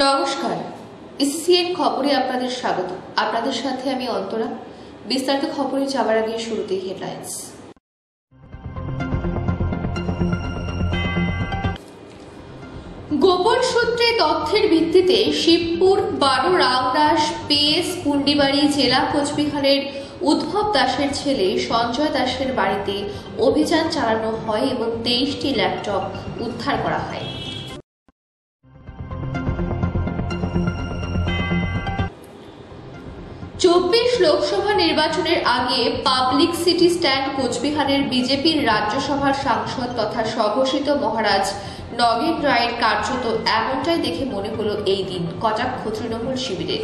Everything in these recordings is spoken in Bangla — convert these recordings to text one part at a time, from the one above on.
নমস্কার, ইসিসিএন খবরে আপনাদের স্বাগত। আপনাদের সাথে আমি অন্তরা। বিস্তারিত খবরে যাওয়ার আগে শুরুতেই হেডলাইন্স। গোপন সূত্রে তথ্যের ভিত্তিতে শিবপুর 12 রাংরাস পিএস পুন্ডিবাড়ি জেলা কোচবিহারের উদ্ভব দাসের ছেলে সঞ্জয় দাসের বাড়িতে অভিযান চালানো হয় এবং 23টি ল্যাপটপ উদ্ধার করা হয়। লোকসভা নির্বাচনের আগে পাবলিক সিটি স্ট্যান্ড কোচবিহারের বিজেপির রাজ্যসভার সাংসদ তথা স্বঘোষিত মহারাজ নগেন রায়ের কার্যত এমনটাই দেখে মনে হলো এই দিন কটাক্ষ তৃণমূল শিবিরের।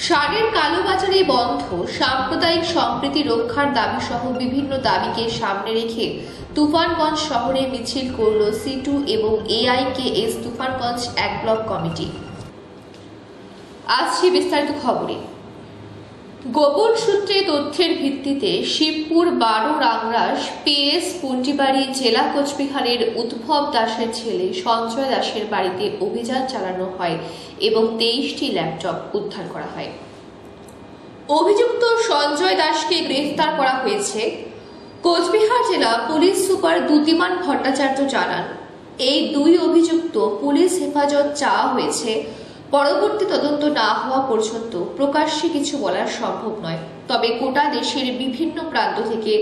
সারের কালোবাজারে বন্ধ, সাম্প্রদায়িক সম্প্রীতি রক্ষার দাবি সহ বিভিন্ন দাবিকে সামনে রেখে তুফানগঞ্জ শহরে মিছিল করল C2 এবং AIKS তুফানগঞ্জ 1 ব্লক কমিটি। আসছে বিস্তারিত খবরে। গোপন সূত্রে তথ্যের ভিত্তিতে শিবপুর 12 রাংরাস পিএস পুন্ডিবাড়ি জেলা কোচবিহারের উদ্ভব দাসের ছেলে সঞ্জয় দাসের বাড়িতে অভিযান চালানো হয় এবং 23টি ল্যাপটপ উদ্ধার করা হয়। অভিযুক্ত সঞ্জয় দাসকে গ্রেফতার করা হয়েছে। কোচবিহার জেলা পুলিশ সুপার দ্যুতিমান ভট্টাচার্য জানান, এই দুই অভিযুক্ত পুলিশ হেফাজত চাওয়া হয়েছে। পরবর্তী তদন্ত না হওয়া পর্যন্ত প্রকাশ্যে কিছু বলা সম্ভব নয়। তবে গোটা দেশের বিভিন্ন প্রান্ত থেকে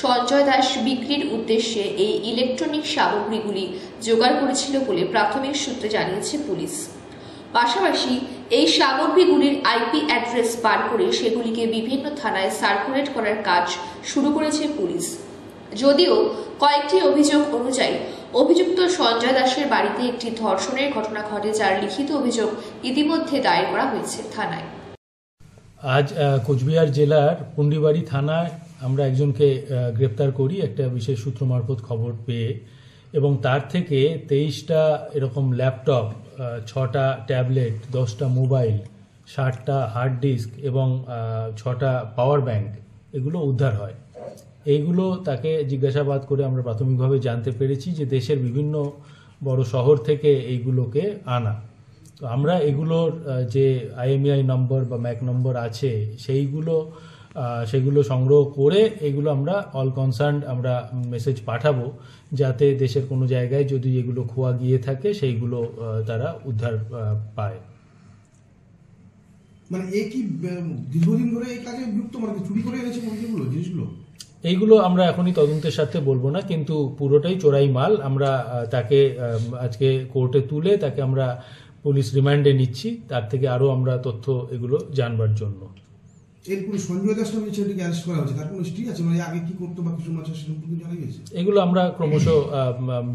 সঞ্জয় দাস বিক্রির উদ্দেশ্যে এই ইলেকট্রনিক সামগ্রীগুলি জোগাড় করেছিল বলে প্রাথমিক সূত্রে জানিয়েছে পুলিশ। পাশাপাশি এই সামগ্রীগুলির IP অ্যাড্রেস বার করে সেগুলিকে বিভিন্ন থানায় সার্কুলেট করার কাজ শুরু করেছে পুলিশ। যদিও কয়েকটি অভিযোগ অনুযায়ী অভিযুক্ত সঞ্জয় দাসের বাড়িতে একটি ধর্ষণের ঘটনা ঘটে, যার লিখিত অভিযোগ ইতিমধ্যে দায়ের করা হয়েছে থানায়। আজ কোচবিহার জেলার পুন্ডিবাড়ি থানায় আমরা একজনকে গ্রেপ্তার করি একটা বিশেষ সূত্র মারফত খবর পেয়ে, এবং তার থেকে 23টা এরকম ল্যাপটপ, 6টা ট্যাবলেট, 10টা মোবাইল, 60টা হার্ড ডিস্ক এবং 6টা পাওয়ার ব্যাংক এগুলো উদ্ধার হয়। এইগুলো তাকে জিজ্ঞাসাবাদ করে আমরা প্রাথমিকভাবে জানতে পেরেছি যে দেশের বিভিন্ন বড় শহর থেকে এইগুলোকে আনা। তো আমরা এগুলোর যে IMEI নম্বর বা ম্যাক নম্বর আছে সেগুলো সংগ্রহ করে এগুলো আমরা অল কনসার্ন আমরা মেসেজ পাঠাবো, যাতে দেশের কোনো জায়গায় যদি এগুলো খোয়া গিয়ে থাকে সেইগুলো তারা উদ্ধার পায়। মানে এই কি দীর্ঘদিন ধরে এই কাজে যুক্ত, মানে চুরি করে এনেছে জিনিসগুলো? এইগুলো আমরা এখনই তদন্তের সাথে বলবো না, কিন্তু পুরোটাই চোরাই মাল। আমরা তাকে আজকে কোর্টে তুলে তাকে আমরা পুলিশ রিমান্ডে নিচ্ছি, তার থেকে আরো আমরা তথ্য এগুলো জানবার জন্য। এরপরে সঞ্জয় দাস নামে ছেলেটিকে অ্যারেস্ট করা হয়েছে, তার কোনো হিস্ট্রি আছে? মানে আগে কি করতো বা কিছু মাছ সেরকম জানা গেছে? এগুলো আমরা ক্রমশ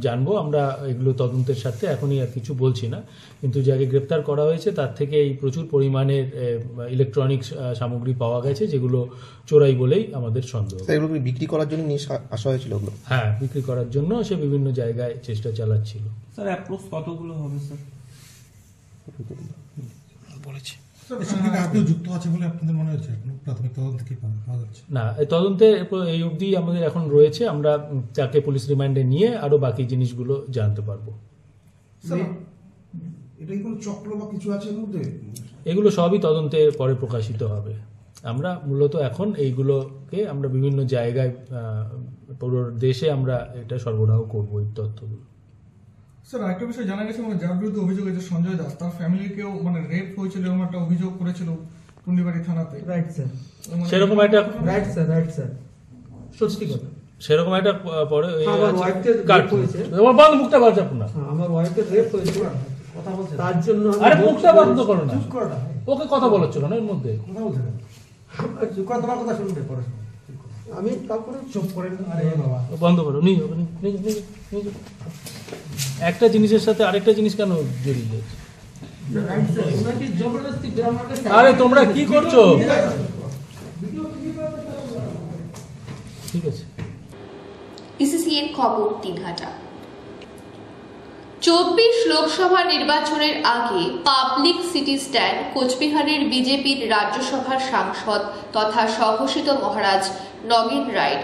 জানবো। আমরা এগুলো তদন্তের সাথে এখনই আর কিছু বলছি না, কিন্তু যাকে গ্রেপ্তার করা হয়েছে তার থেকে এই প্রচুর পরিমাণের ইলেকট্রনিক্স সামগ্রী পাওয়া গেছে, যেগুলো চোরাই বলেই আমাদের সন্দেহ। এগুলো বিক্রি করার জন্য নিয়ে আসা হয়েছিল? হ্যাঁ, বিক্রি করার জন্য সে বিভিন্ন জায়গায় চেষ্টা চালাচ্ছিল। স্যার অ্যাপ্রোক্স কতগুলো হবে স্যার? বলেছি যুক্ত আছে বলে আপনাদের মনে হচ্ছে? প্রাথমিক তদন্ত কি পাওয়া যাচ্ছে? না, তদন্তে এই অবধি আমাদের এখন রয়েছে। আমরা তাকে পুলিশ রিমান্ডে নিয়ে আরো বাকি জিনিসগুলো জানতে পারবো। এটা কি কোনো চক্র বা কিছু আছে এর মধ্যে? এগুলো সবই তদন্তে পরে প্রকাশিত হবে। আমরা মূলত এখন এইগুলোকে আমরা বিভিন্ন জায়গায় পুরো দেশে আমরা এটা সরবরাহ করবো এই তথ্যগুলো। স্যার আরেকটা বিষয় জানা গেছে, মানে যার বিরুদ্ধে অভিযোগ হয়েছে সঞ্জয় দাস, তার ফ্যামিলিকেও মানে রেপ হয়েছিল এরকম একটা অভিযোগ করেছিল পুন্ডিবাড়ি থানাতে। রাইট স্যার, সেরকম একটা রাইট স্যার সত্যি কথা। সেরকম একটা পরে আমার ওয়াইফের রেপ হয়েছে। তোমার বন্ধ মুখটা বাজ আপু না। আমার ওয়াইফের রেপ হয়েছে, কথা বলছে তার জন্য। আরে মুখটা বন্ধ করো না, ওকে কথা বলাচ্ছ কেন এর মধ্যে? কথা বলছে না, তোমার কথা শুনবে পরে। আমি তারপরে চুপ করেন। আরে বাবা বন্ধ করো, নিয়ে একটা জিনিসের সাথে আরেকটা জিনিস কেন জড়িয়ে যাচ্ছে? আরে তোমরা কি করছো? ঠিক আছে। ইসিসিএন খবর 3 ঘাটা। 24 লোকসভা নির্বাচনের আগে পাবলিক সিটি স্ট্যান্ড কোচবিহারের বিজেপির রাজ্যসভার সাংসদ তথা স্বঘোষিত মহারাজ নগেন রায়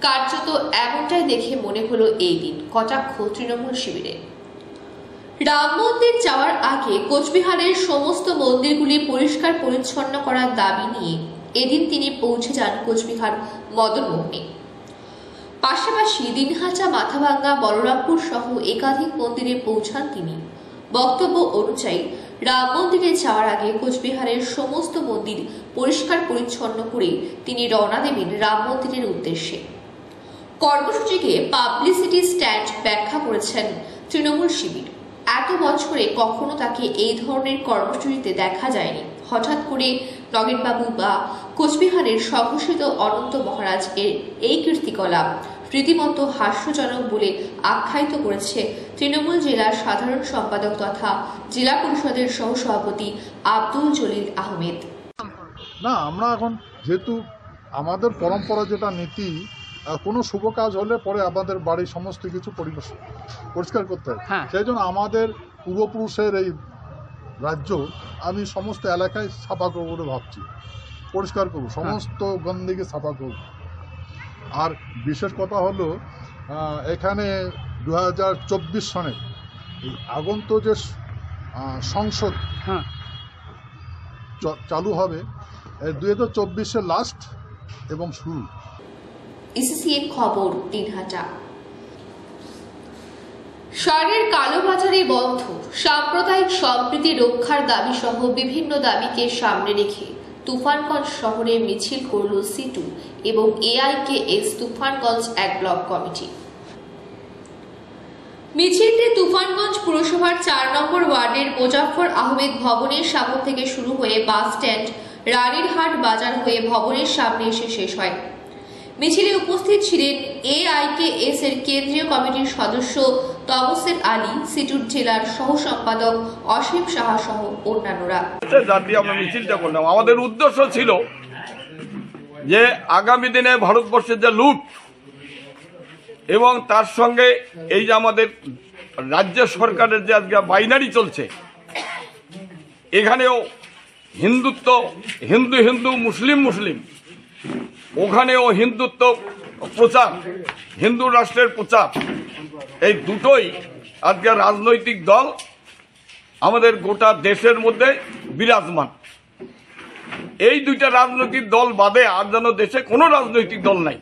কার্যত এমনটাই দেখে মনে হলো এই দিন, কটাক্ষ তৃণমূল শিবিরে। রাম মন্দির যাওয়ার আগে কোচবিহারের সমস্ত মন্দিরগুলি পরিষ্কার পরিচ্ছন্ন করার দাবি নিয়ে এদিন তিনি পৌঁছে যান কোচবিহার মদনমোহনে। পাশাপাশি দিনহাটা, মাথাভাঙ্গা, বলরামপুর সহ একাধিক মন্দিরে পৌঁছান তিনি। বক্তব্য অনুযায়ী রাম মন্দিরে যাওয়ার আগে কোচবিহারের সমস্ত মন্দির পরিষ্কার পরিচ্ছন্ন করে তিনি রওনা দেবেন রাম মন্দিরের উদ্দেশ্যে। কর্মসূচিকে পাবলিসিটি স্ট্যান্ড ব্যাখ্যা করেছেন তৃণমূল শিবির। এত বছরে কখনো তাকে এই ধরনের কর্মসূচিতে দেখা যায়নি। হঠাৎ করে নগেনবাবু বা কোচবিহারের স্বঘোষিত অনন্ত মহারাজ এর এই কীর্তিকলাপ রীতিমতো হাস্যজনক বলে আখ্যায়িত করেছে তৃণমূল জেলার সাধারণ সম্পাদক তথা জেলা পরিষদের সহসভাপতি আব্দুল জলিল আহমেদ। না, আমরা এখন যেহেতু আমাদের পরম্পরা যেটা নীতি, কোনো শুভ কাজ হলে পরে আমাদের বাড়ির সমস্ত কিছু পরিষ্কার করতে হয়। সেই জন্য আমাদের পূর্বপুরুষের এই রাজ্য আমি সমস্ত এলাকায় সাফা করবো বলে ভাবছি, পরিষ্কার করবো, সমস্ত গন্দিকে সাফা করব। আর বিশেষ কথা হলো এখানে 2024 সনে এই আগন্ত যে সংসদ চালু হবে, 2024-এর লাস্ট এবং শুরু। ইসিসিএন খবর, দিনহাটা। সারের কালোবাজারে বন্ধ, সাম্প্রদায়িক সম্প্রীতি রক্ষার দাবি সহ বিভিন্ন দাবিকে সামনে রেখে তুফানগঞ্জ শহরে মিছিল করল সিটু এবং এআইকেএস তুফানগঞ্জ 1 ব্লক কমিটি। মিছিলটি তুফানগঞ্জ পুরসভার 4 নম্বর ওয়ার্ডের মোজাফফর আহমেদ ভবনের সামনে থেকে শুরু হয়ে বাস স্ট্যান্ড, রানীরহাট বাজার হয়ে ভবনের সামনে এসে শেষ হয়। মিছিলে উপস্থিত ছিলেন এআইকেএস এর কেন্দ্রীয় কমিটির সদস্য তমসের আলী, সিটুর জেলার সহ সম্পাদক অসীম সাহা সহ অন্যান্যরা। আমরা মিছিলটা করলাম, আমাদের উদ্দেশ্য ছিল যে আগামী দিনে ভারতবর্ষের যে লুট এবং তার সঙ্গে এই যে আমাদের রাজ্য সরকারের যে আজকে বাইনারি চলছে, এখানেও হিন্দুত্ব, হিন্দু হিন্দু, মুসলিম মুসলিম, ওখানেও হিন্দুত্ব প্রচার, হিন্দু রাষ্ট্রের প্রচার, এই দুটোই আজকে রাজনৈতিক দল আমাদের গোটা দেশের মধ্যে বিরাজমান। এই দুইটা রাজনৈতিক দল বাদে আর যেন দেশে কোনো রাজনৈতিক দল নাই।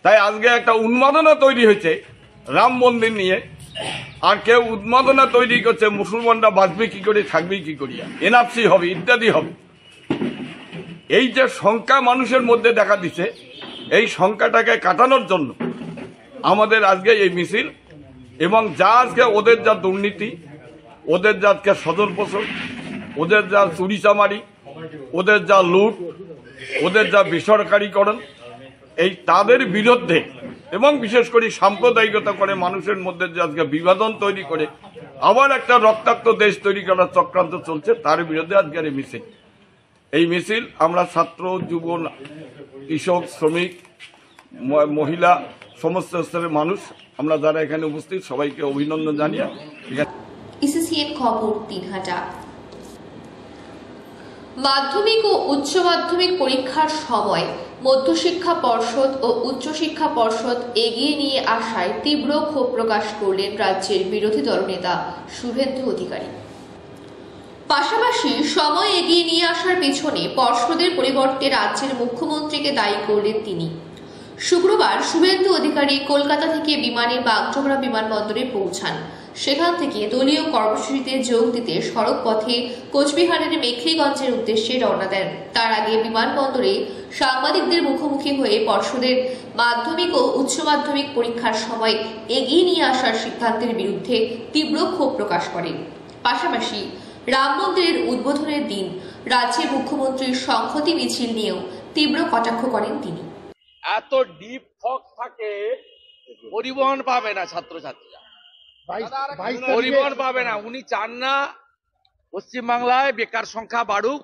তাই আজকে একটা উন্মাদনা তৈরি হয়েছে রাম মন্দির নিয়ে, আর কেউ উন্মাদনা তৈরি করছে মুসলমানরা বাঁচবে কি করে, থাকবে কি করিয়া, এনআরসি হবে ইত্যাদি হবে। এই যে শঙ্কা মানুষের মধ্যে দেখা দিচ্ছে, এই শঙ্কাটাকে কাটানোর জন্য আমাদের আজকে এই মিছিল। এবং যা আজকে ওদের যা দুর্নীতি, ওদের যা আজকে সদর পোষণ, ওদের যা চুরি চামারি, ওদের যা লুট, ওদের যা বেসরকারীকরণ, এই তাদের বিরুদ্ধে এবং বিশেষ করে সাম্প্রদায়িকতা করে মানুষের মধ্যে যে আজকে বিভাজন তৈরি করে আবার একটা রক্তাক্ত দেশ তৈরি করার চক্রান্ত চলছে, তার বিরুদ্ধে আজকের এই মিছিল। এই মিছিল আমরা ছাত্র, যুব, কৃষক, শ্রমিক, মহিলা, সমস্ত স্তরের মানুষ, আমরা যারা এখানে উপস্থিত সবাইকে অভিনন্দন জানিয়ে। ইসিসিএন খবর, দিনহাটা। মাধ্যমিক ও উচ্চ মাধ্যমিক পরীক্ষার সময় মধ্যশিক্ষা পর্ষদ ও উচ্চশিক্ষা পর্ষদ এগিয়ে নিয়ে আসায় তীব্র ক্ষোভ প্রকাশ করলেন রাজ্যের বিরোধী দলনেতা শুভেন্দু অধিকারী। পাশাপাশি সময় এগিয়ে নিয়ে আসার পেছনে পর্ষদের পরিবর্তে রাজ্যের মুখ্যমন্ত্রীকে দায়ী করলেন তিনি। শুক্রবার শুভেন্দু অধিকারী কলকাতা থেকে বিমানে বাগডোগরা বিমানবন্দরে পৌঁছান। সেখান থেকে দলীয় কর্মসূচিতে যোগ দিতে সড়ক পথে কোচবিহারের মেখলিগঞ্জের উদ্দেশ্যে রওনা দেন। তার আগে বিমানবন্দরে সাংবাদিকদের মুখোমুখি হয়ে পর্ষদের মাধ্যমিক ও উচ্চ মাধ্যমিক পরীক্ষার সময় এগিয়ে নিয়ে আসার সিদ্ধান্তের বিরুদ্ধে তীব্র ক্ষোভ প্রকাশ করেন। পাশাপাশি রাম মন্দিরের উদ্বোধনের দিন রাজ্যের মুখ্যমন্ত্রীর সংহতি মিছিল নিয়েও তীব্র কটাক্ষ করেন তিনি। এত ডিপ ফগ থাকে, পরিবহন পাবে না ছাত্রছাত্রীরা, পরিবহন পাবে না। উনি চান না পশ্চিমবাংলায় বেকার সংখ্যা বাড়ুক,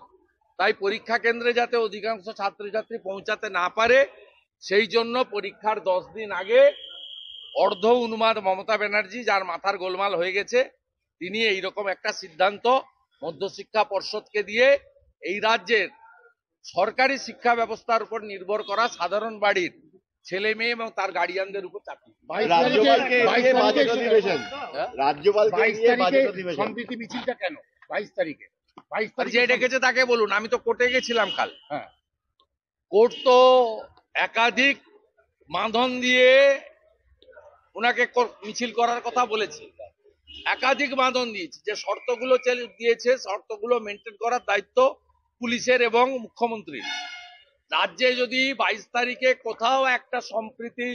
তাই পরীক্ষা কেন্দ্রে যাতে অধিকাংশ ছাত্রছাত্রী পৌঁছাতে না পারে, সেই জন্য পরীক্ষার 10 দিন আগে অর্ধ উন্মাদ মমতা ব্যানার্জি, যার মাথার গোলমাল হয়ে গেছে, তিনি এইরকম একটা সিদ্ধান্ত মধ্যশিক্ষা পর্ষদকে দিয়ে এই রাজ্যের সরকারি শিক্ষা ব্যবস্থার উপর নির্ভর করা সাধারণ বাড়ির ছেলে মেয়ে এবং তার গার্ডিয়ানদের উপর চাপিয়ে সম্প্রীতি মিছিলটা কেন 22 তারিখে? 22 আর যে ডেকেছে তাকে বলুন। আমি তো কোর্টে গেছিলাম কাল। কোর্ট তো একাধিক বাঁধন দিয়ে ওনাকে মিছিল করার কথা বলেছে, একাধিক বাঁধন দিয়েছে। যে শর্তগুলো দিয়েছে শর্তগুলো মেনটেন করার দায়িত্ব পুলিশের এবং মুখ্যমন্ত্রীর। রাজ্যে যদি 22 তারিখে কোথাও একটা সম্প্রীতি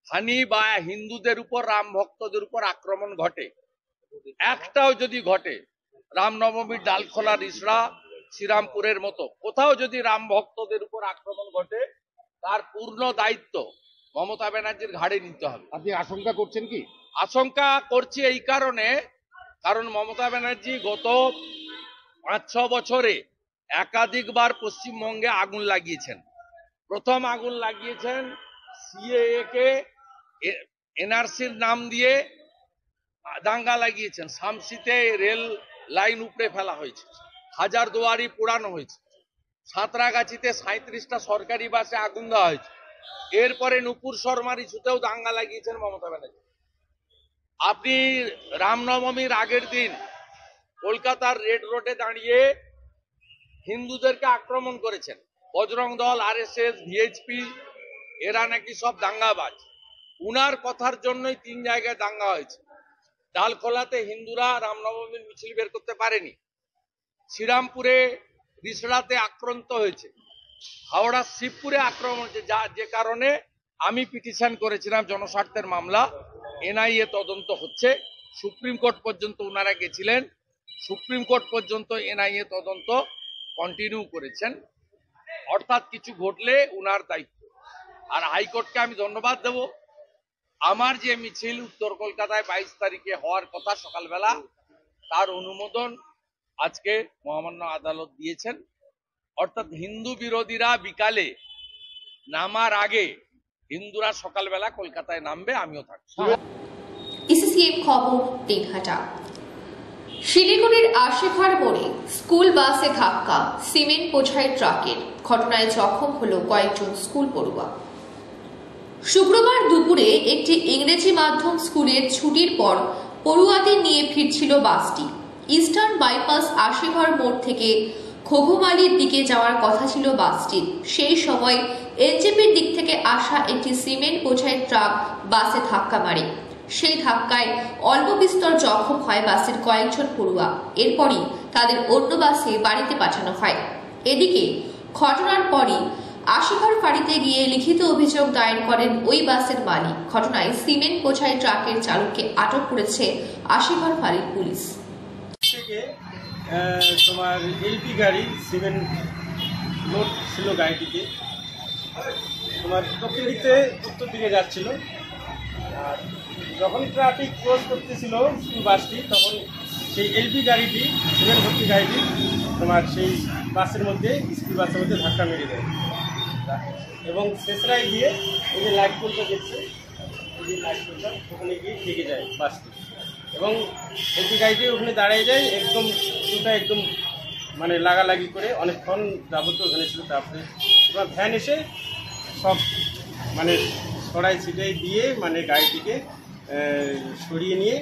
হানি বা হিন্দুদের উপর রাম ভক্তদের উপর আক্রমণ ঘটে, একটাও যদি ঘটে, রামনবমীর ডালখোলা রিসড়া শ্রীরামপুরের মতো কোথাও যদি রাম ভক্তদের উপর আক্রমণ ঘটে, তার পূর্ণ দায়িত্ব মমতা ব্যানার্জির ঘাড়ে নিতে হবে। আপনি আশঙ্কা করছেন কি? আশঙ্কা করছি এই কারণে, কারণ মমতা ব্যানার্জি গত 5-6 বছরে একাধিকবার পশ্চিমবঙ্গে আগুন লাগিয়েছেন। প্রথম আগুন লাগিয়েছেন সিএএ কে এনআরসির নাম দিয়ে দাঙ্গা লাগিয়েছেন। শামসিতে রেল লাইন উপড়ে ফেলা হয়েছে, হাজারদুয়ারি পোড়ানো হয়েছে, সাঁতরাগাছিতে 37টা সরকারি বাসে আগুন দেওয়া হয়েছে। এরপরে নুপুর শর্মার ইস্যুতেও দাঙ্গা লাগিয়েছেন মমতা ব্যানার্জি। আপনি রামনবমীর আগের দিন কলকাতার রেড রোডে দাঁড়িয়ে হিন্দুদেরকে আক্রমণ করেছেন। বজরং দল, আরএসএস, ভিএইচপি এরা নাকি সব দাঙ্গাবাজ। উনার কথার জন্যই 3 জায়গায় দাঙ্গা হয়েছে। ডালখোলাতে হিন্দুরা রামনবমীর মিছিল বের করতে পারেনি, শ্রীরামপুরে রিসড়াতে আক্রান্ত হয়েছে, হাওড়া শিবপুরে আক্রমণ হয়েছে, যে কারণে আমি পিটিশন করেছিলাম জনস্বার্থের মামলা। এনআইএ তদন্ত হচ্ছে, সুপ্রিম কোর্ট পর্যন্ত ওনারা গেছিলেন, সুপ্রিম কোর্ট পর্যন্ত এনআইএ তদন্ত কন্টিনিউ করেছেন। অর্থাৎ কিছু ঘটলে উনার দায়িত্ব। আর হাইকোর্টকে আমি ধন্যবাদ দেব, আমার যে মিছিল উত্তর কলকাতায় 22 তারিখে হওয়ার কথা সকালবেলা, তার অনুমোদন আজকে মহামান্য আদালত দিয়েছেন। অর্থাৎ হিন্দু বিরোধীরা বিকালে নামার আগে হিন্দুরা সকালবেলা কলকাতায় নামবে, আমিও থাকবো। ইসিসিএম খবর দিনহাটা। শিলিগুড়ির আশিঘর মোড়ে স্কুল বাসে ধাক্কা সিমেন্ট বোঝাই ট্রাকের, ঘটনায় জখম হল কয়েকজন স্কুল পড়ুয়া। শুক্রবার দুপুরে একটি ইংরেজি মাধ্যম স্কুলের ছুটির পর পড়ুয়াদের নিয়ে ফিরছিল বাসটি। ইস্টার্ন বাইপাস আশিঘর মোড় থেকে ঘঘুমালির দিকে যাওয়ার কথা ছিল বাসটির। সেই সময় এনজেপির দিক থেকে আসা একটি সিমেন্ট বোঝাই ট্রাক বাসে ধাক্কা মারে। সেই ধাক্কায় অল্প বিস্তর জখম হয় বাসের কয়েকজন পড়ুয়া। এরপরই তাদের অন্য বাসে বাড়িতে পাঠানো হয়। এদিকে ঘটনার পরই আশিঘর ফাঁড়িতে গিয়ে লিখিত অভিযোগ দায়ের করেন ওই বাসের মালিক। ঘটনায় সিমেন্ট বোঝাই ট্রাকের চালককে আটক করেছে আশিঘর ফাঁড়ির পুলিশ। তোমার এলপি গাড়ি সিমেন্ট লোড ছিল গাড়িটিতে, তোমার দক্ষিণ দিক থেকে উত্তর দিকে যাচ্ছিল। আর যখন ট্রাফিক ক্রস করতেছিল স্কুল বাসটি, তখন সেই এলপি গাড়িটি সিমেন্ট ভর্তি গাড়িটি তোমার সেই বাসের মধ্যে স্কুল বাসের মধ্যে ধাক্কা মেরে দেয় এবং শেষরায় গিয়ে এই যে লাইট পোলটা দেখছে, এই যে লাইট পোলটা ওখানে গিয়ে ঠেকে যায় বাসটি এবং এলপি গাড়িটি ওখানে দাঁড়িয়ে যায়। একদম দুটা একদম মানে লাগালাগি করে অনেকক্ষণ যাবত ওখানে ছিল। তারপরে তোমার ভ্যান এসে সব মানে সরাই ছিটাই দিয়ে মানে গাড়িটিকে সরিয়ে নিয়ে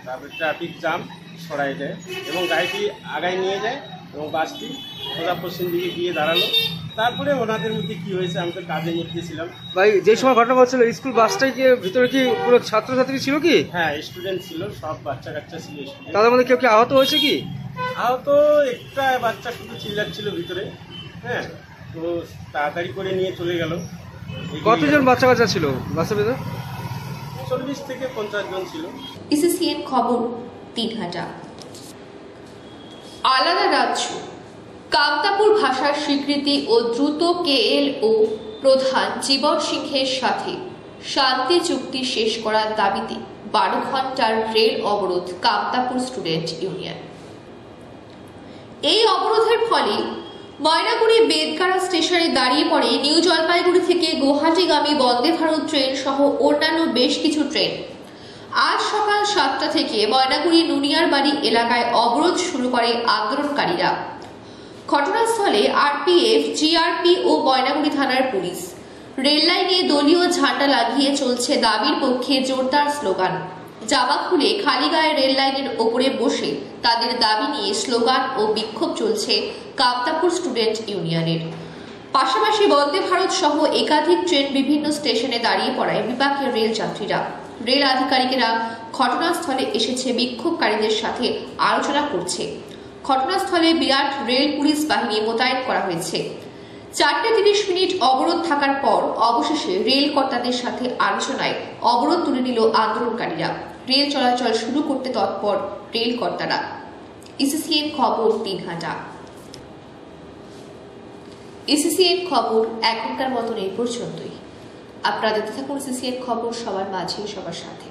তারপরে ট্রাফিক জাম সরাই দেয় এবং গাড়িটি আগায় নিয়ে যায় এবং বাসটি সোজা পশ্চিম দিকে গিয়ে দাঁড়ালো। তারপরে ওনাদের মধ্যে কি হয়েছে, আমি তো কাজের মধ্যে ছিলাম। ভাই যে সময় ঘটনা ঘটছিল স্কুল বাসটাই কি ভিতরে কি পুরো ছাত্রছাত্রী ছিল কি? হ্যাঁ, স্টুডেন্ট ছিল, সব বাচ্চা কাচ্চা ছিল। তাদের মধ্যে কেউ কি আহত হয়েছে কি? আহত একটা বাচ্চা শুধু চিল্লাচ্ছিল ভিতরে। হ্যাঁ, তো তাড়াতাড়ি করে নিয়ে চলে গেল। কতজন বাচ্চা কাচ্চা ছিল বাসের ভিতরে? 40 থেকে 50 জন ছিল। ইসিসিএন খবর দিনহাটা। আলাদা রাজ্য কামতাপুর ভাষার স্বীকৃতি ও দ্রুত কেএলও প্রধান জীবন সিংহের সাথে শান্তি চুক্তি শেষ করার দাবিতে 12 ঘন্টার রেল অবরোধ কামতাপুর স্টুডেন্ট ইউনিয়ন। এই অবরোধের ফলে ময়নাগুড়ি বেদগাড়া স্টেশনে দাঁড়িয়ে পড়ে নিউ জলপাইগুড়ি থেকে গুয়াহাটিগামী বন্দে ভারত ট্রেন সহ অন্যান্য বেশ কিছু ট্রেন। আজ সকাল 7টা থেকে ময়নাগুড়ি নুনিয়ারবাড়ি এলাকায় অবরোধ শুরু করে আন্দোলনকারীরা। ঘটনাস্থলে আরপিএফ, জিআরপি ও ময়নাগুড়ি থানার পুলিশ। রেল লাইনে দলীয় ঝান্ডা লাগিয়ে চলছে দাবির পক্ষে জোরদার স্লোগান। জামা খুলে খালি গায়ে রেল লাইনের ওপরে বসে তাদের দাবি নিয়ে স্লোগান ও বিক্ষোভ চলছে কামতাপুর স্টুডেন্ট ইউনিয়নের। পাশাপাশি বন্দে ভারত সহ একাধিক ট্রেন বিভিন্ন স্টেশনে দাঁড়িয়ে পড়ায় বিপাকে রেল যাত্রীরা। রেল আধিকারিকেরা ঘটনাস্থলে এসেছে বিক্ষোভকারীদের সাথে আলোচনা করছে। ঘটনাস্থলে বিরাট রেল পুলিশ বাহিনী মোতায়েন করা হয়েছে। 4:30 অবরোধ থাকার পর অবশেষে রেল কর্তাদের সাথে আলোচনায় অবরোধ তুলে নিল আন্দোলনকারীরা। রেল চলাচল শুরু করতে তৎপর রেল কর্তারা। ইসিসিএন খবর 3 ঘন্টা। ইসিসিএন খবর এখনকার মতন এই পর্যন্তই। আপনারা দেখতে থাকুন ইসিসিএন খবর, সবার মাঝে সবার সাথে।